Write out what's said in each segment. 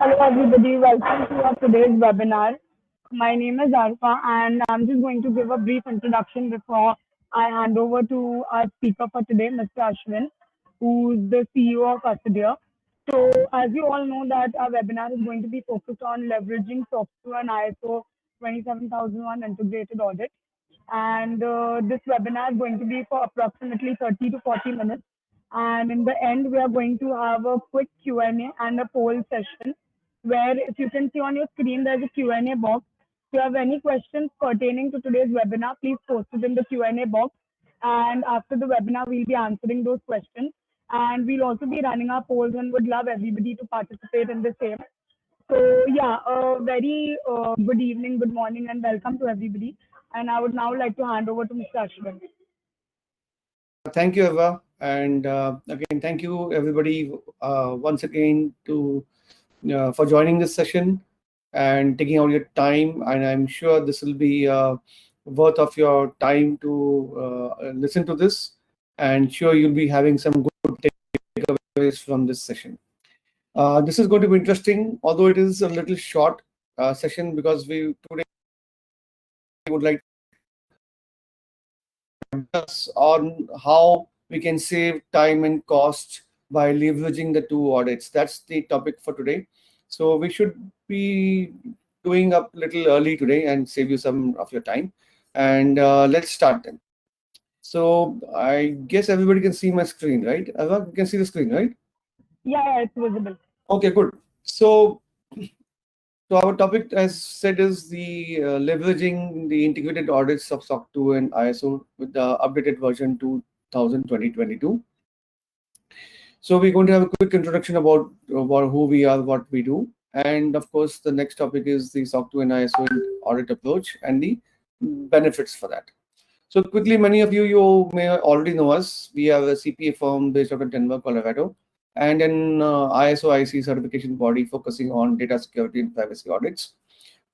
Hello everybody, welcome to our today's webinar. My name is Arfa and I'm just going to give a brief introduction before I hand over to our speaker for today, Mr. Ashwin, who's the CEO of Auditor. So as you all know that our webinar is going to be focused on leveraging SOC 2 and ISO 27001 Integrated Audit. And this webinar is going to be for approximately 30 to 40 minutes. And in the end, we are going to have a quick Q&A and a poll session where if you can see on your screen, there's a Q&A box. If you have any questions pertaining to today's webinar, please post it in the Q&A box. And after the webinar, we'll be answering those questions. And we'll also be running our polls and would love everybody to participate in the same. So yeah, a very good evening, good morning, and welcome to everybody. And I would now like to hand over to Mr. Ashwin. Thank you, Eva. And again, thank you everybody once again for joining this session and taking out your time. And I'm sure this will be worth of your time to listen to this. And sure you'll be having some good takeaways from this session. This is going to be interesting, although it is a little short session because we today would like to discuss on how we can save time and cost by leveraging the two audits. That's the topic for today. So we should be doing up a little early today and save you some of your time. And let's start then. So I guess everybody can see my screen, right? Eva, you can see the screen, right? Yeah, it's visible. Okay, good. So our topic, as said, is the leveraging the integrated audits of SOC 2 and ISO with the updated version 2022. So we're going to have a quick introduction about who we are, what we do. And of course, the next topic is the SOC 2 and ISO audit approach and the benefits for that. So quickly, many of you may already know us. We have a CPA firm based out of Denver, Colorado, and an ISO IEC certification body focusing on data security and privacy audits.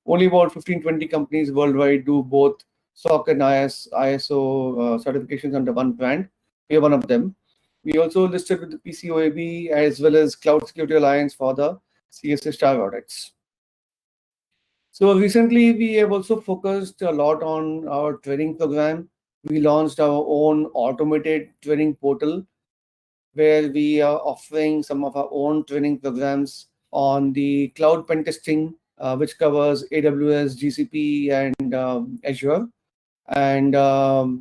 Only about 15-20 companies worldwide do both SOC and ISO certifications under one brand. We are one of them. We also listed with the PCOAB as well as Cloud Security Alliance for the CSA Star audits. So recently, we have also focused a lot on our training program. We launched our own automated training portal where we are offering some of our own training programs on the cloud pen testing, which covers AWS, GCP, and Azure. And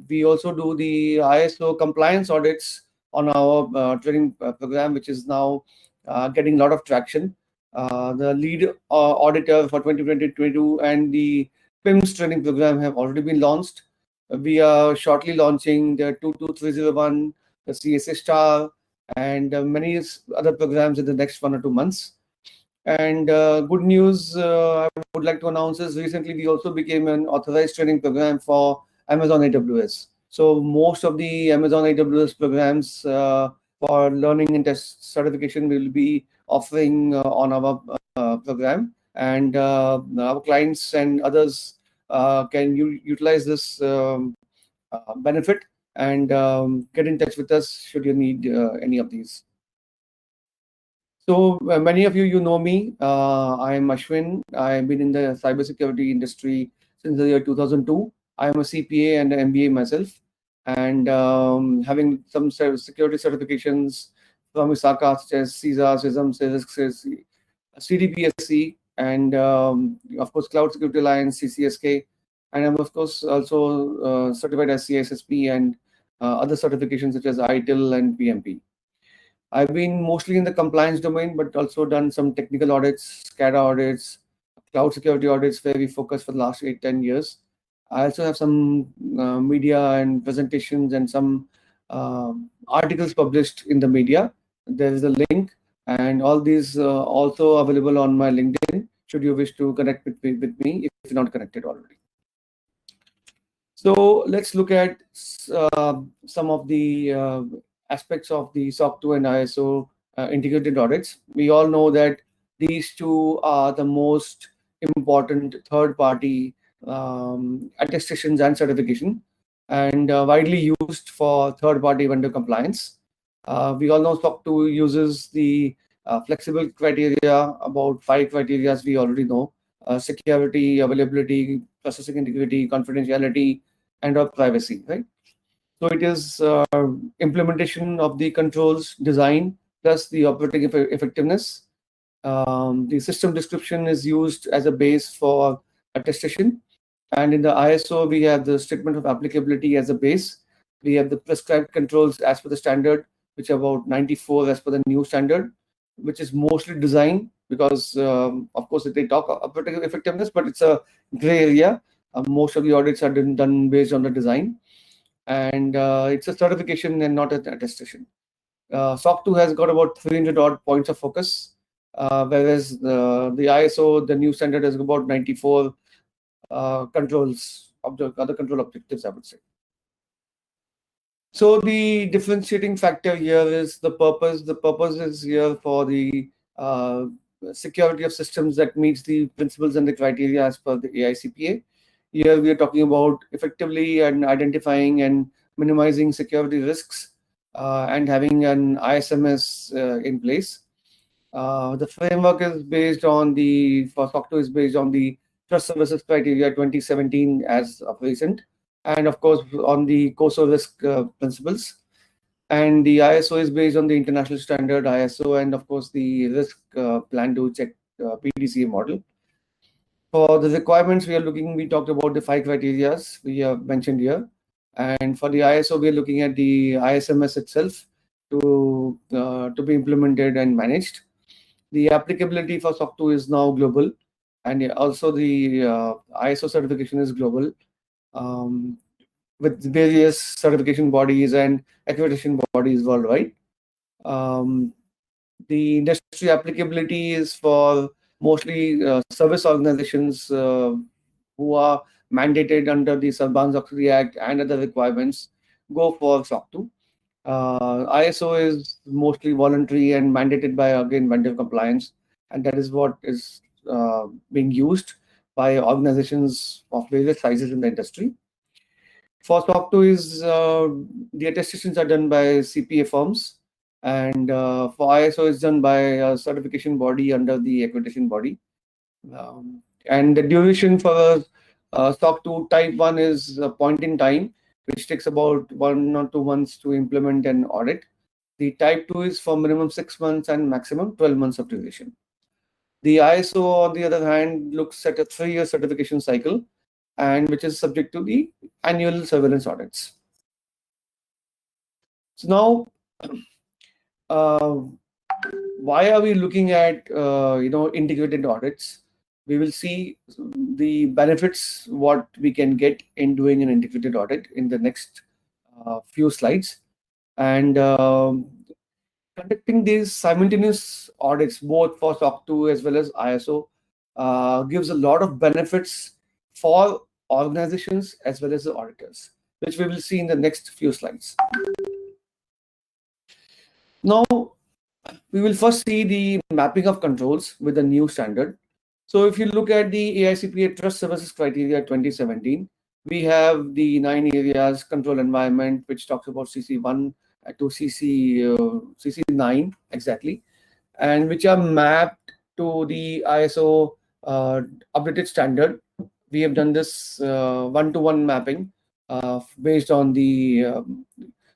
we also do the ISO compliance audits on our training program, which is now getting a lot of traction. The lead auditor for 2022 and the PIMS training program have already been launched. We are shortly launching the 22301, the CSA Star, and many other programs in the next 1 or 2 months. And good news I would like to announce is recently we also became an authorized training program for Amazon AWS. So most of the Amazon AWS programs for learning and test certification will be offering on our program, and our clients and others can utilize this benefit and get in touch with us should you need any of these. So many of you know me. I am Ashwin. I've been in the cybersecurity industry since the year 2002. I am a CPA and an MBA myself, and having some security certifications from ISACA such as CISA, CISM, CDPSC, and of course Cloud Security Alliance, CCSK, and I'm of course also certified as CISSP and other certifications such as ITIL and PMP. I've been mostly in the compliance domain, but also done some technical audits, SCADA audits, cloud security audits, where we focused for the last 8-10 years. I also have some media and presentations and some articles published in the media. There is a link, and all these also available on my LinkedIn, should you wish to connect with me if you're not connected already. So let's look at some of the aspects of the SOC 2 and ISO integrated audits. We all know that these two are the most important third-party attestations and certification, and widely used for third-party vendor compliance. We all know SOC 2 uses the Flexible criteria, about 5 criteria we already know: security, availability, processing integrity, confidentiality, and of privacy. Right. So it is implementation of the controls design plus the operating effectiveness. The system description is used as a base for attestation. And in the ISO, we have the statement of applicability as a base. We have the prescribed controls as per the standard, which are about 94 as per the new standard, which is mostly design because, of course, they talk operating effectiveness, but it's a gray area. Most of the audits are done based on the design. And it's a certification and not an attestation. SOC 2 has got about 300 odd points of focus, whereas the ISO, the new standard, has about 94 controls, other control objectives, I would say. So the differentiating factor here is the purpose. The purpose is here for the security of systems that meets the principles and the criteria as per the AICPA. Here we are talking about effectively and identifying and minimizing security risks and having an ISMS in place. The framework is based on for SOC 2 is based on the Trust Services Criteria 2017 as of recent, and of course on the COSO risk principles. And the ISO is based on the international standard ISO, and of course the risk plan to check PDCA model. For the requirements we talked about the 5 criteria we have mentioned here. And for the ISO, we are looking at the ISMS itself to be implemented and managed. The applicability for SOC 2 is now global, and also the ISO certification is global, with various certification bodies and accreditation bodies worldwide. The industry applicability is for mostly service organizations who are mandated under the Sarbanes-Oxley Act and other requirements go for SOC 2. ISO is mostly voluntary and mandated by, again, vendor compliance, and that is what is being used by organizations of various sizes in the industry. For SOC 2 is the attestations are done by CPA firms, and for ISO is done by a certification body under the accreditation body. And the duration for SOC 2 type 1 is a point in time, which takes about 1 or 2 months to implement an audit. The type 2 is for minimum 6 months and maximum 12 months of duration. The ISO, on the other hand, looks at a 3-year certification cycle, and which is subject to the annual surveillance audits. So now, why are we looking at integrated audits? We will see the benefits what we can get in doing an integrated audit in the next few slides. And conducting these simultaneous audits both for SOC 2 as well as ISO gives a lot of benefits for organizations as well as the auditors, which we will see in the next few slides. Now, we will first see the mapping of controls with the new standard. So if you look at the AICPA Trust Services Criteria 2017, we have the 9 areas control environment, which talks about CC1 to CC9 exactly, and which are mapped to the ISO updated standard. We have done this one-to-one mapping based on the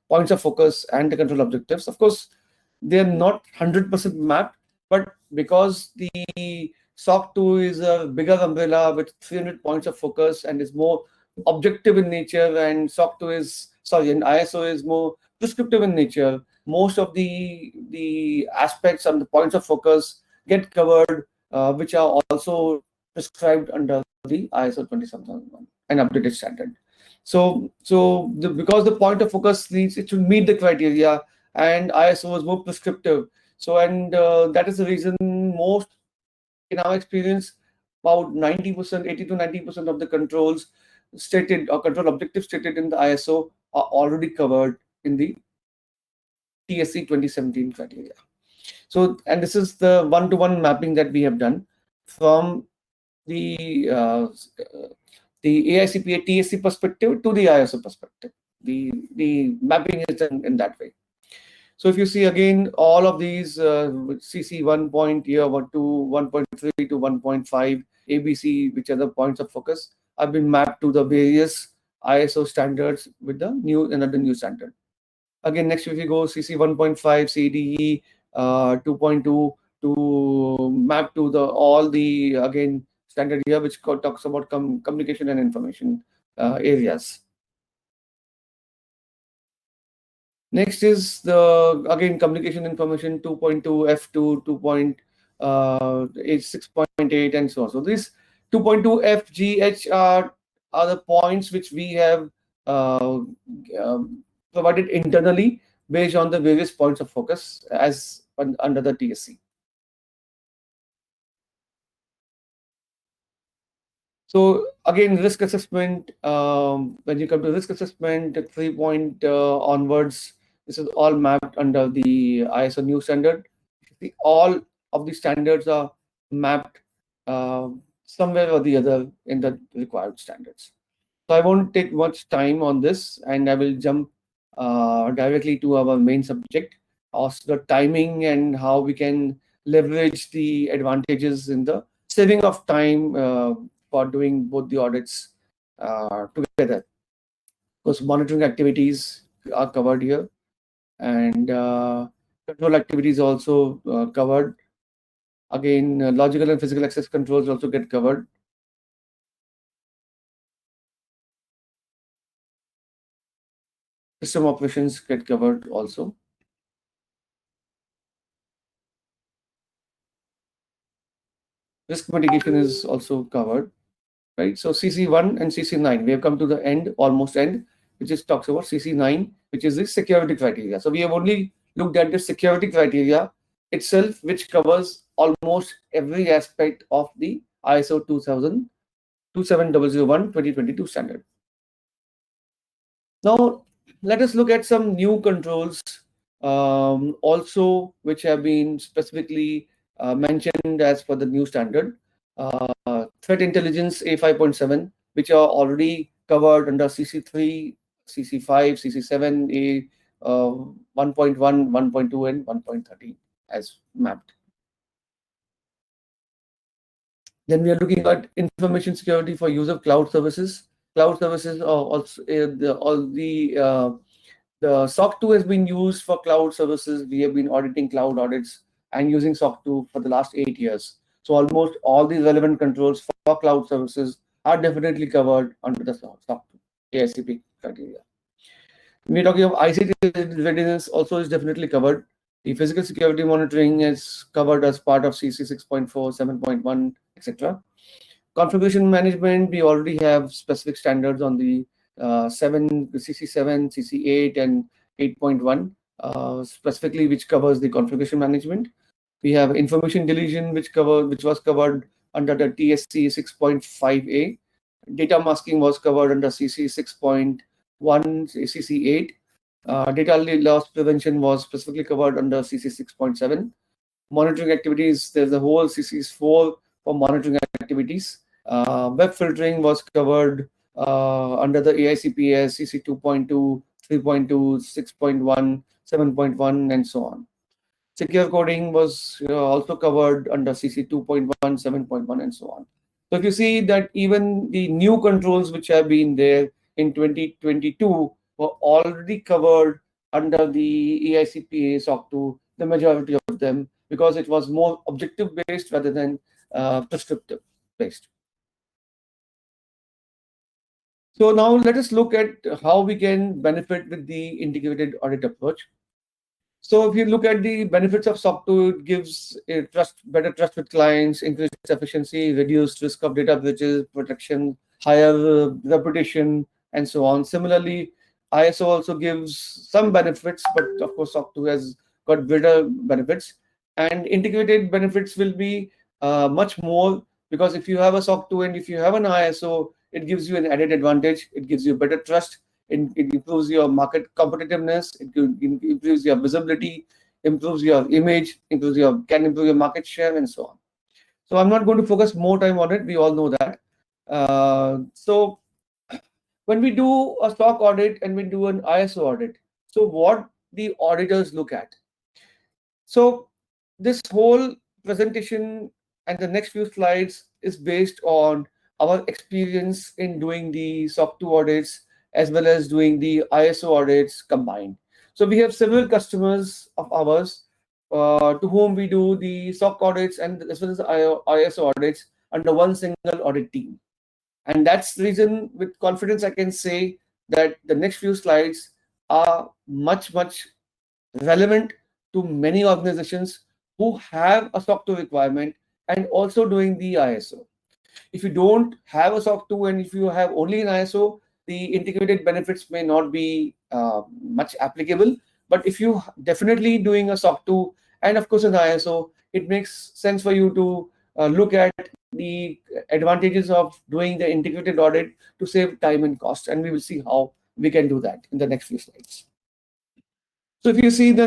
points of focus and the control objectives. Of course, they're not 100% mapped, but because the SOC 2 is a bigger umbrella with 300 points of focus and is more objective in nature, and and ISO is more prescriptive in nature, most of the aspects and the points of focus get covered, which are also prescribed under the ISO 27001 and updated standard. Because the point of focus needs it to meet the criteria, and ISO is more prescriptive. That is the reason most, in our experience, about 90%, 80 to 90% of the controls stated or control objectives stated in the ISO are already covered in the TSC 2017 criteria. So, and this is the one-to-one mapping that we have done from the AICPA TSC perspective to the ISO perspective. The mapping is done in that way. So if you see again, all of these CC 1 point here, 1 to 1.3 to 1.5, ABC, which are the points of focus, have been mapped to the various ISO standards with the another new standard. Again, next if you go CC 1.5, CDE 2.2 to map to the all the again standard here, which talks about communication and information areas. Next is the again communication information 2.2 F2 6.8 and so on. So this 2.2 FGH are the points which we have provided internally based on the various points of focus as under the TSC. So again, risk assessment, when you come to risk assessment, 3 point onwards, this is all mapped under the ISO new standard. All of the standards are mapped somewhere or the other in the required standards. So I won't take much time on this, and I will jump directly to our main subject, also the timing and how we can leverage the advantages in the saving of time for doing both the audits together. Because monitoring activities are covered here, and control activities also covered. Again, logical and physical access controls also get covered. System operations get covered also. Risk mitigation is also covered, right? So CC1 and CC9, we have come to the end, almost end, which is talks about CC9, which is the security criteria. So we have only looked at the security criteria itself, which covers almost every aspect of the ISO 27001-2022 standard. Now, let us look at some new controls also, which have been specifically mentioned as per the new standard. Threat intelligence A5.7, which are already covered under CC3, CC5, CC7, A 1.1, 1.2, and 1.30 as mapped. Then we are looking at information security for use of cloud services. Cloud services are also the SOC 2 has been used for cloud services. We have been auditing cloud audits and using SOC 2 for the last 8 years. So almost all the relevant controls for cloud services are definitely covered under the SOC 2 ASCP criteria. When we're talking of ICT readiness, also is definitely covered. The physical security monitoring is covered as part of CC 6.4, 7.1, etc. Configuration management, we already have specific standards on the CC7, CC8, and 8.1, specifically which covers the configuration management. We have information deletion, which was covered under the TSC 6.5A. Data masking was covered under CC 6.1, CC8. Data loss prevention was specifically covered under CC 6.7. Monitoring activities, there's a whole CC4 for monitoring activities. Web filtering was covered under the AICPS, CC 2.2, 3.2, 6.1, 7.1, and so on. Secure coding was also covered under CC 2.1, 7.1, and so on. So if you see that even the new controls which have been there in 2022 were already covered under the AICPA SOC 2, the majority of them, because it was more objective based rather than prescriptive based. So now let us look at how we can benefit with the integrated audit approach. So if you look at the benefits of SOC 2, it gives better trust with clients, increased efficiency, reduced risk of data breaches, protection, higher reputation, and so on. Similarly, ISO also gives some benefits, but of course SOC 2 has got greater benefits. And integrated benefits will be much more, because if you have a SOC 2 and if you have an ISO, it gives you an added advantage. It gives you better trust. It improves your market competitiveness. It improves your visibility, improves your image, can improve your market share, and so on. So I'm not going to focus more time on it. We all know that. So when we do a SOC audit and we do an ISO audit, so what the auditors look at. So this whole presentation and the next few slides is based on our experience in doing the SOC 2 audits as well as doing the ISO audits combined. So we have several customers of ours to whom we do the SOC audits and as well as the ISO audits under one single audit team. And that's the reason with confidence I can say that the next few slides are much, much relevant to many organizations who have a SOC 2 requirement and also doing the ISO. If you don't have a SOC 2 and if you have only an ISO, the integrated benefits may not be much applicable. But if you definitely doing a SOC 2 and of course an ISO, it makes sense for you to look at the advantages of doing the integrated audit to save time and cost. And we will see how we can do that in the next few slides. So if you see the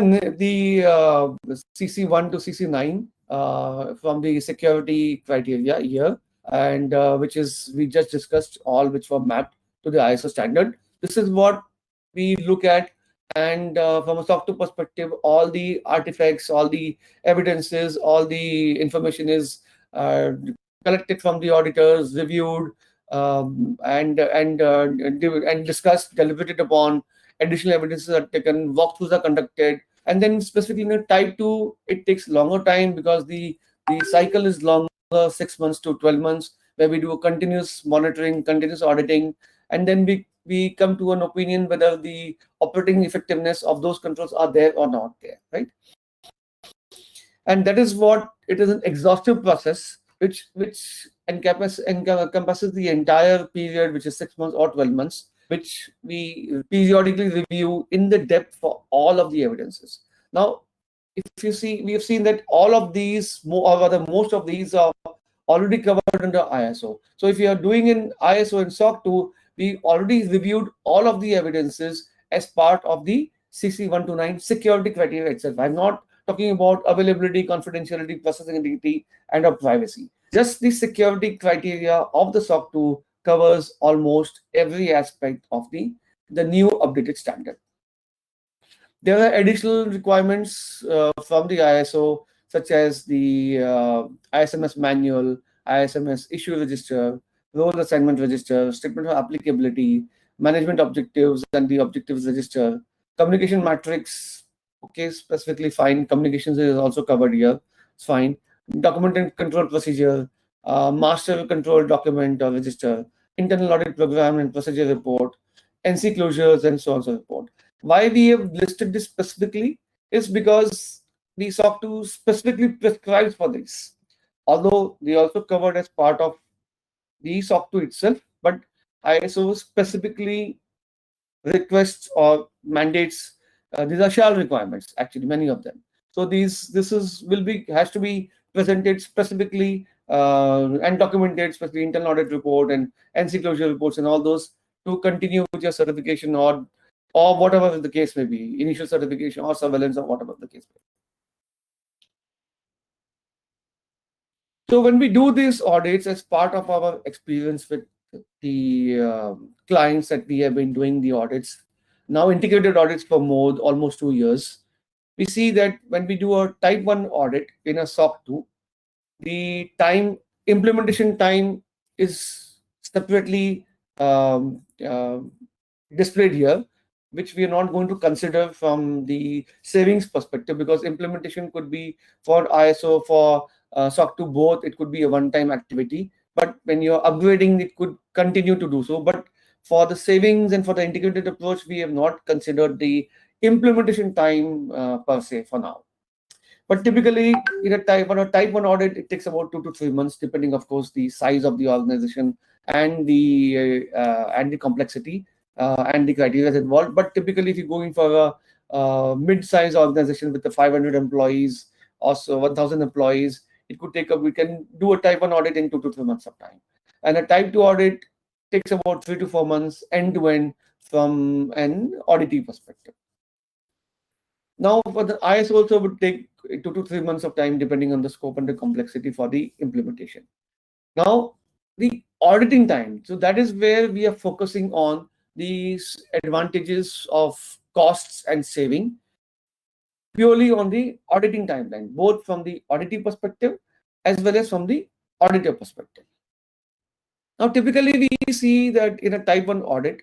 CC1 to CC9 from the security criteria here, and which is we just discussed all which were mapped to the ISO standard. This is what we look at, and from a SOC 2 perspective, all the artifacts, all the evidences, all the information is collected from the auditors, reviewed, and discussed, deliberated upon. Additional evidences are taken, walkthroughs are conducted, and then specifically in type 2, it takes longer time because the cycle is longer, 6 months to 12 months, where we do a continuous monitoring, continuous auditing, and then we come to an opinion whether the operating effectiveness of those controls are there or not there, right? And that is what it is, an exhaustive process which encompasses the entire period, which is 6 months or 12 months, which we periodically review in the depth for all of the evidences. Now, if you see, we have seen that all of these, or rather most of these, are already covered under ISO. So if you are doing in ISO and SOC 2, we already reviewed all of the evidences as part of the CC129 security criteria itself. I'm not talking about availability, confidentiality, processing integrity, and of privacy. Just the security criteria of the SOC 2 covers almost every aspect of the new updated standard. There are additional requirements from the ISO, such as the ISMS manual, ISMS issue register, role assignment register, statement of applicability, management objectives and the objectives register, communication matrix. Okay, specifically fine. Communications is also covered here. It's fine. Document and control procedure, master control document or register, internal audit program and procedure report, NC closures, and so on and so forth. Why we have listed this specifically is because the SOC 2 specifically prescribes for this. Although they also covered as part of the SOC 2 itself, but ISO specifically requests or mandates. These are shall requirements, actually, many of them. So has to be presented specifically and documented, especially internal audit report and NC closure reports and all those, to continue with your certification or whatever the case may be, initial certification or surveillance or whatever the case may be. So when we do these audits as part of our experience with the clients that we have been doing the audits, now integrated audits for almost 2 years, we see that when we do a type 1 audit in a SOC 2, the implementation time is separately displayed here, which we are not going to consider from the savings perspective, because implementation could be for ISO, for SOC 2 both, it could be a one-time activity. But when you're upgrading, it could continue to do so. But for the savings and for the integrated approach, we have not considered the implementation time per se for now. But typically, on a type 1 audit, it takes about 2 to 3 months, depending, of course, the size of the organization and the complexity and the criteria involved. But typically, if you're going for a mid-size organization with the 500 employees, also 1,000 employees, we can do a type 1 audit in 2 to 3 months of time. And a type 2 audit takes about 3 to 4 months end-to-end from an auditee perspective. Now, for the ISO also would take 2 to 3 months of time, depending on the scope and the complexity for the implementation. Now, the auditing time. So that is where we are focusing on these advantages of costs and saving. purely on the auditing timeline, both from the auditee perspective as well as from the auditor perspective. Now, typically we see that in a type 1 audit,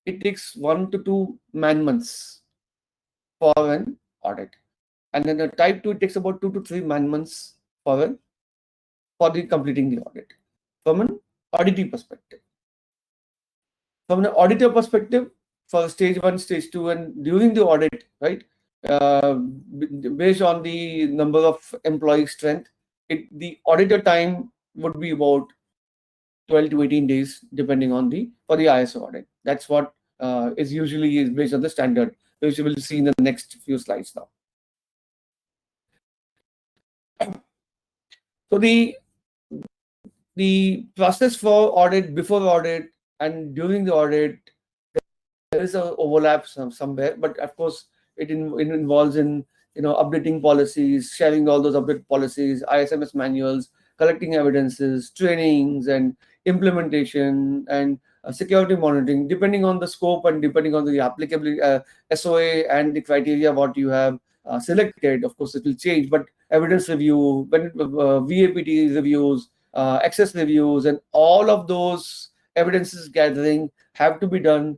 it takes 1 to 2 man-months for an audit. And then a type 2, it takes about 2 to 3 man-months for the completing the audit from an auditee perspective. From an auditor perspective, for stage 1, stage 2, and during the audit, right, based on the number of employee strength, the auditor time would be about 12 to 18 days, depending on for the ISO audit. That's what is usually based on the standard, which you will see in the next few slides now. So the process for audit, before audit, and during the audit, there is a overlap somewhere, but of course it involves in updating policies, sharing all those updated policies, ISMS manuals, collecting evidences, trainings, and implementation, and security monitoring, depending on the scope and depending on the applicability, SOA and the criteria what you have selected. Of course, it will change, but evidence review, VAPT reviews, access reviews, and all of those evidences gathering have to be done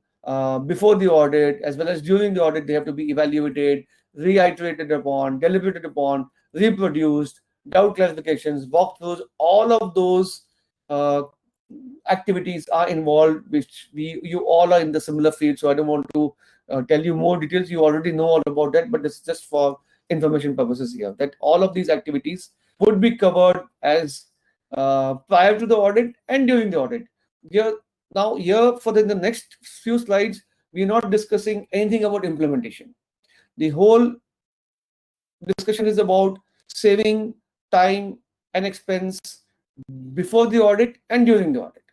before the audit as well as during the audit. They have to be evaluated, reiterated upon, deliberated upon, reproduced, doubt clarifications, walkthroughs. All of those uh, activities are involved, which you all are in the similar field. So I don't want to tell you more details. You already know all about that, but it's just for information purposes here, that all of these activities would be covered as prior to the audit and during the audit. Now, here for the next few slides, we're not discussing anything about implementation. The whole discussion is about saving time and expense before the audit and during the audit.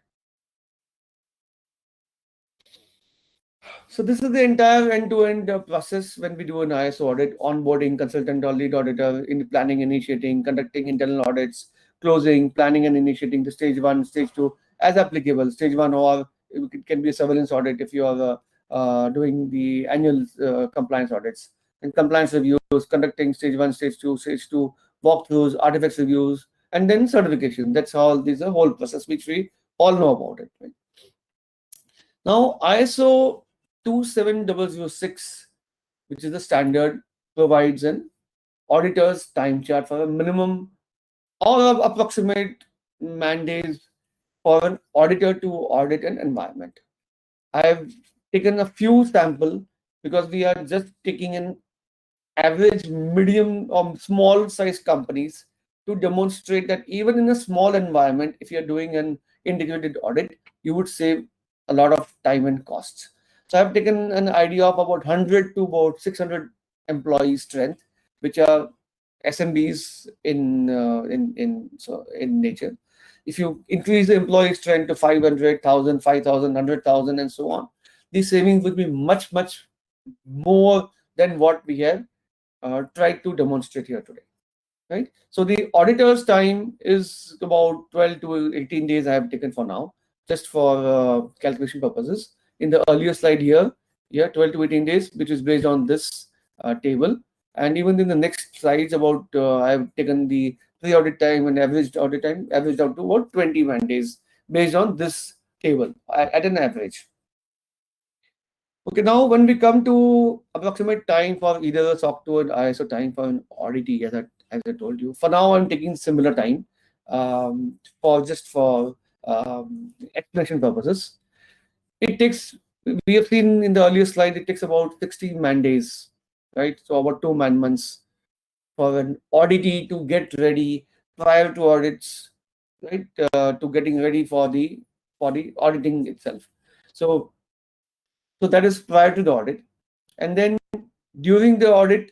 So this is the entire end-to-end process when we do an ISO audit: onboarding, consultant or lead auditor, in planning, initiating, conducting internal audits, closing, planning and initiating the stage 1, stage 2 as applicable. Stage 1, or it can be a surveillance audit if you are doing the annual compliance audits, and compliance reviews, conducting stage 1, stage 2 walkthroughs, artifacts reviews, and then certification. That's all. This is a whole process which we all know about it. Right? Now, ISO 27006, which is the standard, provides an auditor's time chart for a minimum or approximate man-days for an auditor to audit an environment. I have taken a few samples because we are just taking an average, medium, or small size companies to demonstrate that even in a small environment, if you're doing an integrated audit, you would save a lot of time and costs. So I've taken an idea of about 100 to about 600 employee strength, which are SMBs in nature. If you increase the employee strength to 500,000, 5,000, 100,000, and so on, the savings would be much, much more than what we have tried to demonstrate here today. Right? So the auditor's time is about 12 to 18 days I have taken for now, just for calculation purposes. In the earlier slide here, 12 to 18 days, which is based on this table. And even in the next slides, about I have taken the pre-audit time and averaged audit time, averaged out to about 21 days based on this table at an average. Okay, now when we come to approximate time for either a SOC 2 and ISO time for an auditee, as I told you, for now I'm taking similar time for explanation purposes. It takes, we have seen in the earlier slide, it takes about 60 man-days, right? So about 2 man-months for an auditee to get ready prior to audits, right? To getting ready for the auditing itself. So that is prior to the audit. And then during the audit,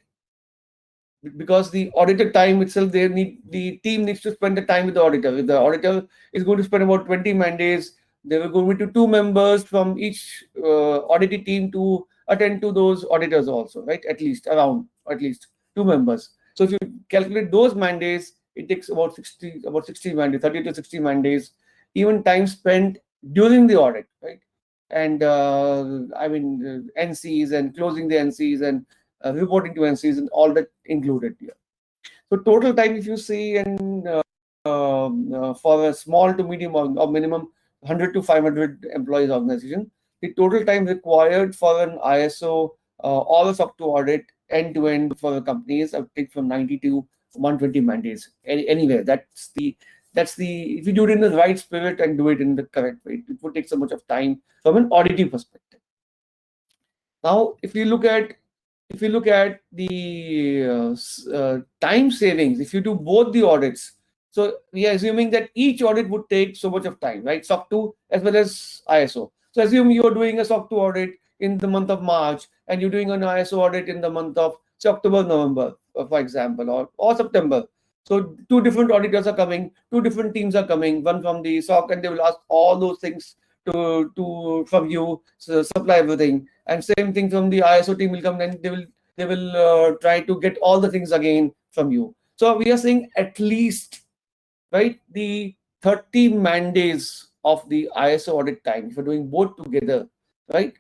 because the auditor time itself, the team needs to spend the time with the auditor. If the auditor is going to spend about 20 man-days, there will going to be 2 members from each auditee team to attend to those auditors also, right? At least 2 members. So if you calculate those man-days, it takes about 60 man-days, 30 to 60 man-days, even time spent during the audit, right? And NCs and closing the NCs and reporting to NCs, and all that included here. So total time, if you see, and for a small to medium or minimum 100 to 500 employees organization, the total time required for an ISO or a SOC 2 audit end to end for a company is, I think, from 90 to 120 man-days. Anyway, that's the if you do it in the right spirit and do it in the correct way, it would take so much of time from an auditing perspective. Now, if you look at the time savings, if you do both the audits, so we are assuming that each audit would take so much of time, right? SOC 2 as well as ISO. So assume you're doing a SOC 2 audit in the month of March and you're doing an ISO audit in the month of, say, October, November, for example, or September. So two different auditors are coming, two different teams are coming, one from the SOC, and they will ask all those things to from you, so supply everything, and same thing from the ISO team will come, and they will try to get all the things again from you. So we are saying at least, right, the 30 man days of the ISO audit time, if you're doing both together, right,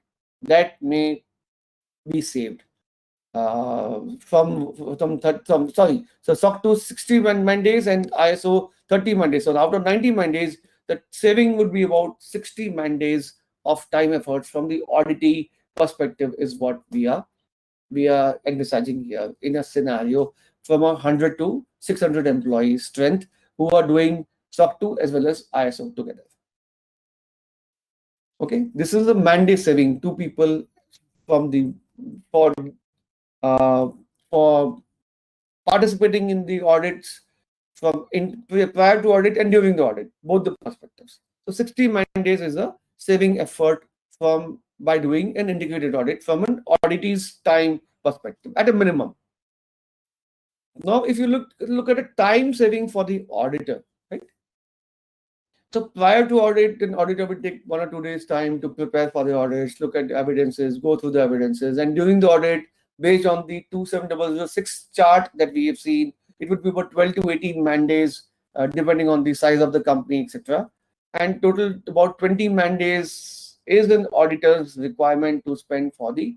that may be saved sorry, so SOC 2 60 man days and ISO 30 man days. So out of 90 man days, the saving would be about 60 man days of time efforts from the auditee perspective is what we are envisaging here in a scenario from 100 to 600 employees strength who are doing SOC 2 as well as ISO together. Okay, this is a mandate saving, two people from the for participating in the audits prior to audit and during the audit, both the perspectives. So 60 man days is a saving effort by doing an integrated audit from an auditee's time perspective at a minimum. Now, if you look at a time saving for the auditor, right? So prior to audit, an auditor will take 1 or 2 days time to prepare for the audits, look at the evidences, go through the evidences, and during the audit, based on the 27006 chart that we have seen, it would be about 12 to 18 man days, depending on the size of the company, etc. And total about 20 man days is an auditor's requirement to spend for the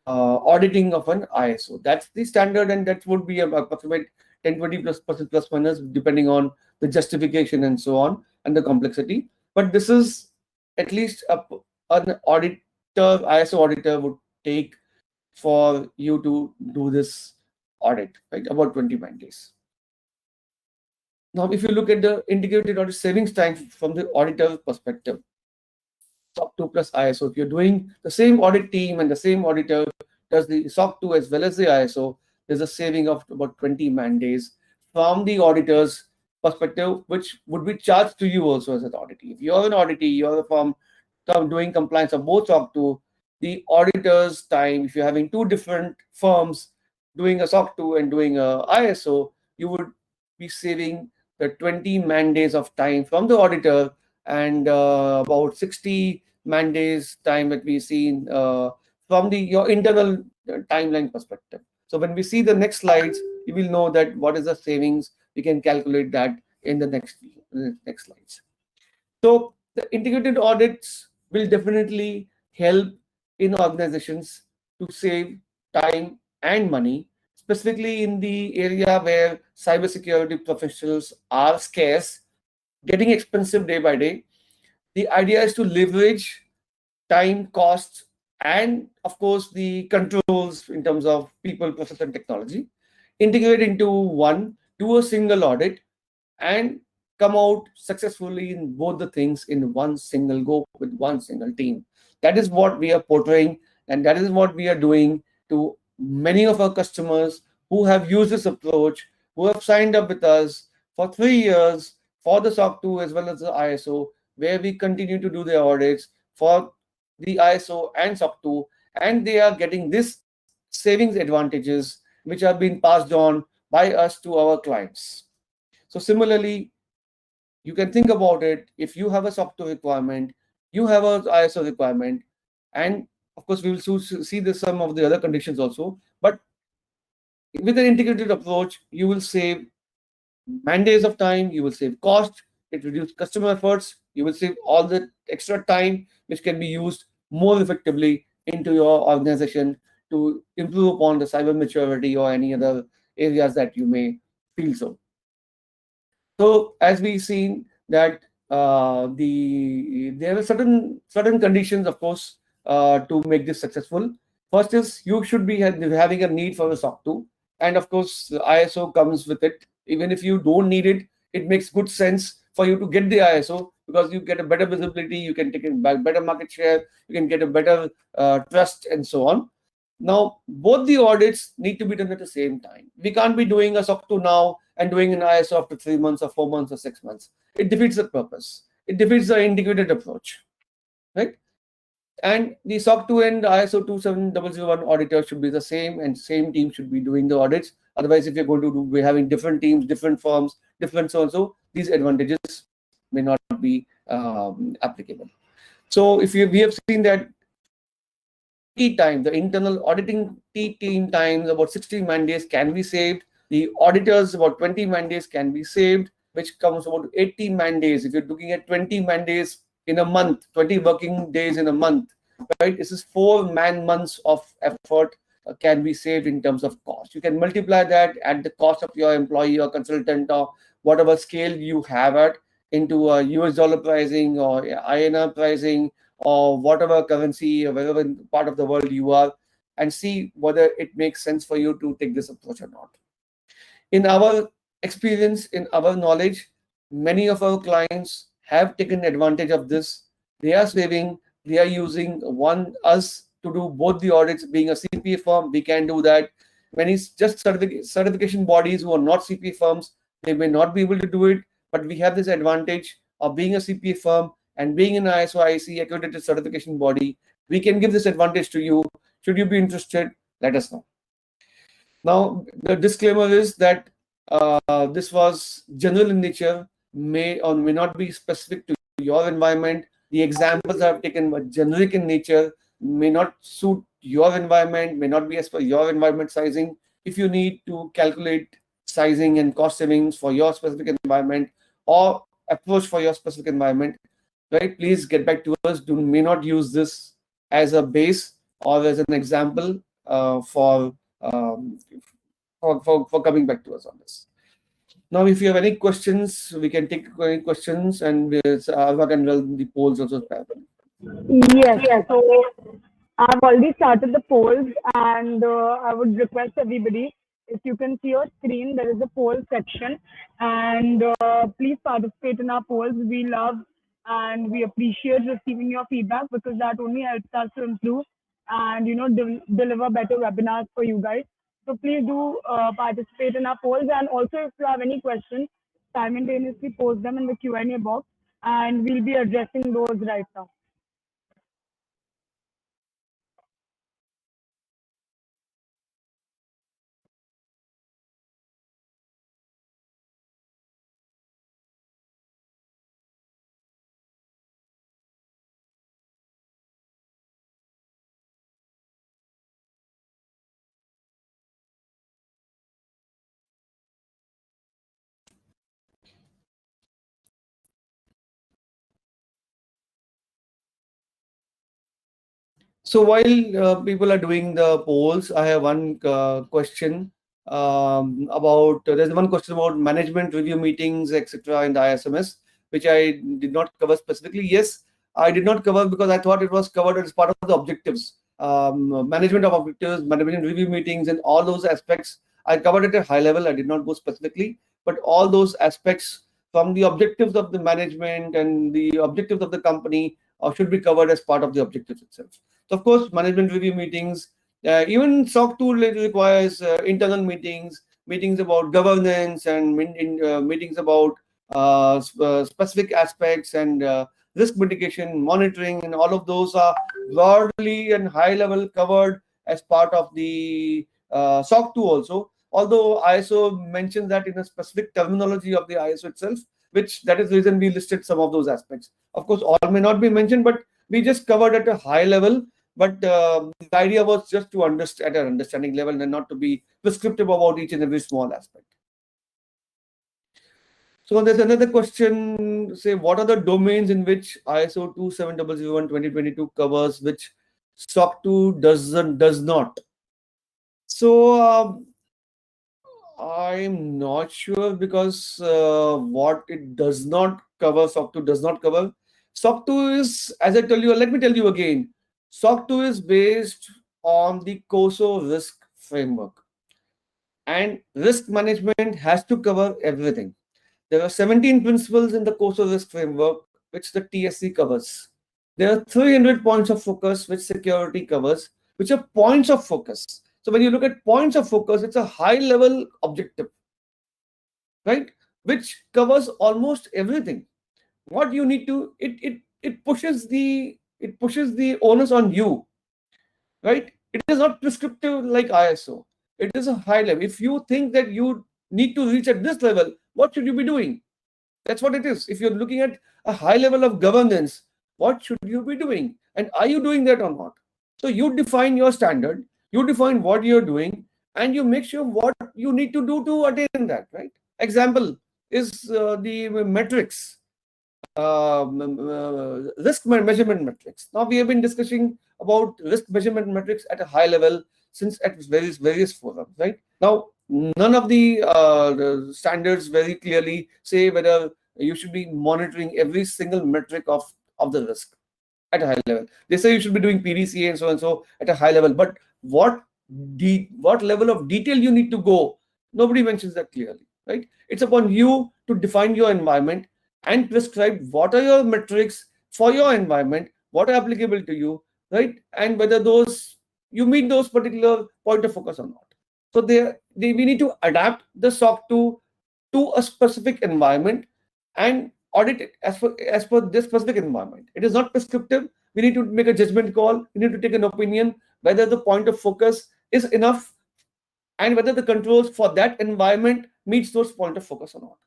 auditing of an ISO. That's the standard, and that would be approximate 10-20% plus minus, depending on the justification and so on, and the complexity. But this is at least an auditor, ISO auditor would take for you to do this audit, right? About 20 man days. Now, if you look at the integrated audit savings time from the auditor perspective, SOC 2 plus ISO, if you're doing the same audit team and the same auditor does the SOC 2 as well as the ISO, there's a saving of about 20 man days from the auditor's perspective, which would be charged to you also as an auditee. If you're an auditee, you're a firm doing compliance of both SOC 2, the auditor's time, if you're having two different firms doing a SOC 2 and doing a ISO, you would be saving the 20 man days of time from the auditor and about 60 man days time that we see from your internal timeline perspective. So when we see the next slides, you will know that what is the savings. We can calculate that in the next slides. So the integrated audits will definitely help in organizations to save time and money, specifically in the area where cybersecurity professionals are scarce, getting expensive day by day. The idea is to leverage time, costs, and of course the controls in terms of people, process, and technology, integrate into one, do a single audit, and come out successfully in both the things in one single go with one single team. That is what we are portraying, and that is what we are doing to many of our customers who have used this approach, who have signed up with us for 3 years for the SOC 2 as well as the ISO, where we continue to do the audits for the ISO and SOC 2, and they are getting this savings advantages which are being passed on by us to our clients. So similarly, you can think about it. If you have a SOC 2 requirement, you have an ISO requirement, and of course we will see some of the other conditions also. But with an integrated approach, you will save man days of time, you will save cost, it reduces customer efforts, you will save all the extra time which can be used more effectively into your organization to improve upon the cyber maturity or any other areas that you may feel so. So as we've seen that there are certain conditions, of course, to make this successful. First is you should be having a need for a SOC 2, and of course ISO comes with it. Even if you don't need it, it makes good sense for you to get the ISO, because you get a better visibility, you can take a better market share, you can get a better trust, and so on. Now, both the audits need to be done at the same time. We can't be doing a SOC 2 now and doing an ISO after 3 months or 4 months or 6 months. It defeats the purpose. It defeats the integrated approach, right? And the SOC 2 and ISO 27001 auditor should be the same, and same team should be doing the audits. Otherwise, if you're going to be having different teams, different firms, different so-and-so, these advantages may not be applicable. So we have seen that time, the internal auditing team times, about 60 man days can be saved. The auditors, about 20 man days can be saved, which comes about 18 man days. If you're looking at 20 man days in a month, 20 working days in a month, right? This is 4 man months of effort can be saved in terms of cost. You can multiply that at the cost of your employee or consultant or whatever scale you have at into a US dollar pricing or INR pricing, or whatever currency or wherever part of the world you are, and see whether it makes sense for you to take this approach or not. In our experience, in our knowledge, many of our clients have taken advantage of this. They are saving, they are using us to do both the audits. Being a CPA firm, we can do that. Many just certification bodies who are not CPA firms, they may not be able to do it, but we have this advantage of being a CPA firm and being an ISO IEC accredited certification body. We can give this advantage to you. Should you be interested, let us know. Now, the disclaimer is that this was general in nature, may or may not be specific to your environment. The examples I have taken were generic in nature, may not suit your environment, may not be as per your environment sizing. If you need to calculate sizing and cost savings for your specific environment or approach for your specific environment, right, please get back to us. May not use this as a base or as an example for coming back to us on this. Now, if you have any questions, we can take any questions, and Alva can run the polls also. Yes. So I've already started the polls, and I would request everybody, if you can see your screen, there is a poll section, and please participate in our polls. We love and we appreciate receiving your feedback, because that only helps us to improve and deliver better webinars for you guys. So please do participate in our polls, and also if you have any questions, simultaneously post them in the Q&A box, and we'll be addressing those right now. So while people are doing the polls, I have one question about. There's one question about management review meetings, etc., in the ISMS, which I did not cover specifically. Yes, I did not cover because I thought it was covered as part of the objectives, management of objectives, management review meetings, and all those aspects. I covered it at a high level. I did not go specifically, but all those aspects from the objectives of the management and the objectives of the company should be covered as part of the objectives itself. So, of course, management review meetings, even SOC 2 requires internal meetings about governance, and meetings about specific aspects and risk mitigation, monitoring, and all of those are broadly and high level covered as part of the SOC 2 also. Although ISO mentions that in a specific terminology of the ISO itself, which that is the reason we listed some of those aspects. Of course, all may not be mentioned, but we just covered at a high level. But the idea was just to understand at an understanding level and not to be prescriptive about each and every small aspect. So there's another question, say, what are the domains in which ISO 27001 2022 covers, which SOC 2 does not? So I'm not sure because what it does not cover, SOC 2 does not cover. SOC 2 is, as I tell you, let me tell you again, SOC 2 is based on the COSO risk framework, and risk management has to cover everything. There are 17 principles in the COSO risk framework, which the TSC covers. There are 300 points of focus, which security covers, which are points of focus. So when you look at points of focus, it's a high level objective, right? Which covers almost everything. What you need to, it pushes the onus on you, right? It is not prescriptive like ISO. It is a high level. If you think that you need to reach at this level, what should you be doing? That's what it is. If you're looking at a high level of governance, what should you be doing? And are you doing that or not? So you define your standard, you define what you're doing, and you make sure what you need to do to attain that, right? Example is the metrics, risk measurement metrics. Now we have been discussing about risk measurement metrics at a high level since at various forums, right? Now none of the standards very clearly say whether you should be monitoring every single metric of the risk at a high level. They say you should be doing PDCA and so at a high level, but what level of detail you need to go, nobody mentions that clearly, right? It's upon you to define your environment and prescribe what are your metrics for your environment, what are applicable to you, right? And whether those you meet those particular point of focus or not. So we need to adapt the SOC to a specific environment and audit it as per this specific environment. It is not prescriptive. We need to make a judgment call. We need to take an opinion whether the point of focus is enough and whether the controls for that environment meets those point of focus or not.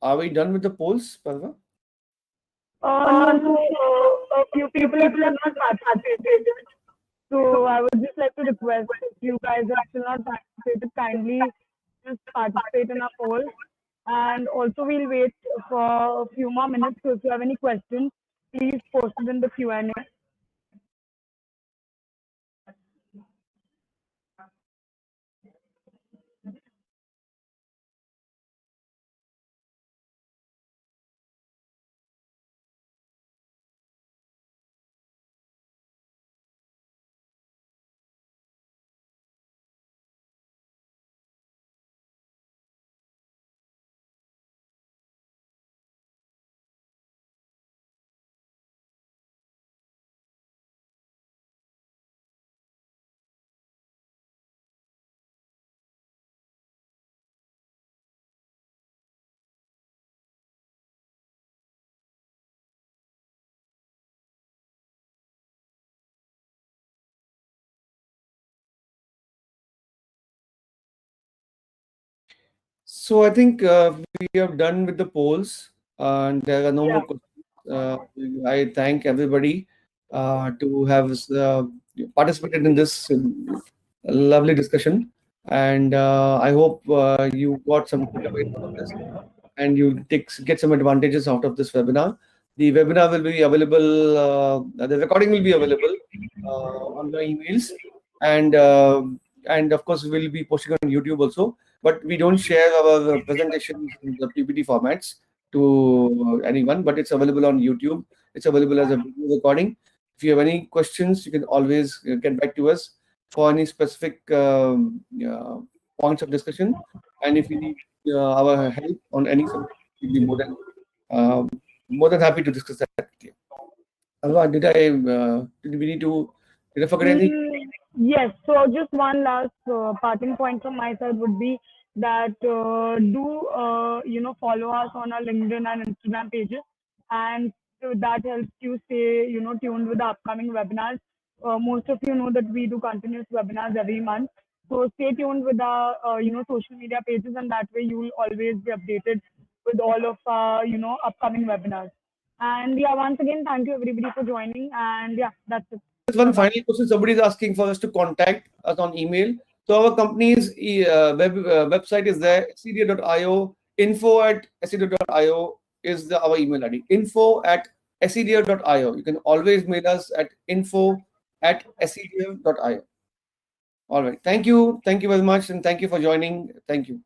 Are we done with the polls, Parva? No, so a few people have still not participated. So I would just like to request if you guys have still not participated, kindly just participate in our poll. And also we'll wait for a few more minutes. So if you have any questions, please post it in the Q&A. So I think we have done with the polls, and there are no Yeah. more questions. Uh, I thank everybody to have participated in this lovely discussion, and I hope you got some takeaways out of this, and you get some advantages out of this webinar. The webinar will be available. The recording will be available on the emails, and of course we'll be posting on YouTube also. But we don't share our presentations in the PPT formats to anyone. But it's available on YouTube. It's available as a video recording. If you have any questions, you can always get back to us for any specific points of discussion. And if you need our help on any subject, we'll be more than happy to discuss that with you. Alva, did we need to, did I forget anything? Yes. So just one last parting point from my side would be that do follow us on our LinkedIn and Instagram pages, and so that helps you stay tuned with the upcoming webinars. Most of you know that we do continuous webinars every month, so stay tuned with our social media pages, and that way you will always be updated with all of our upcoming webinars. And yeah, once again, thank you everybody for joining, and yeah, that's it. One final question. Somebody is asking for us to contact us on email. So our company's website is there, cda.io. info@sedio.io is our email ID. info@sedio.io. You can always mail us at info@sedio.io. All right. Thank you. Thank you very much. And thank you for joining. Thank you.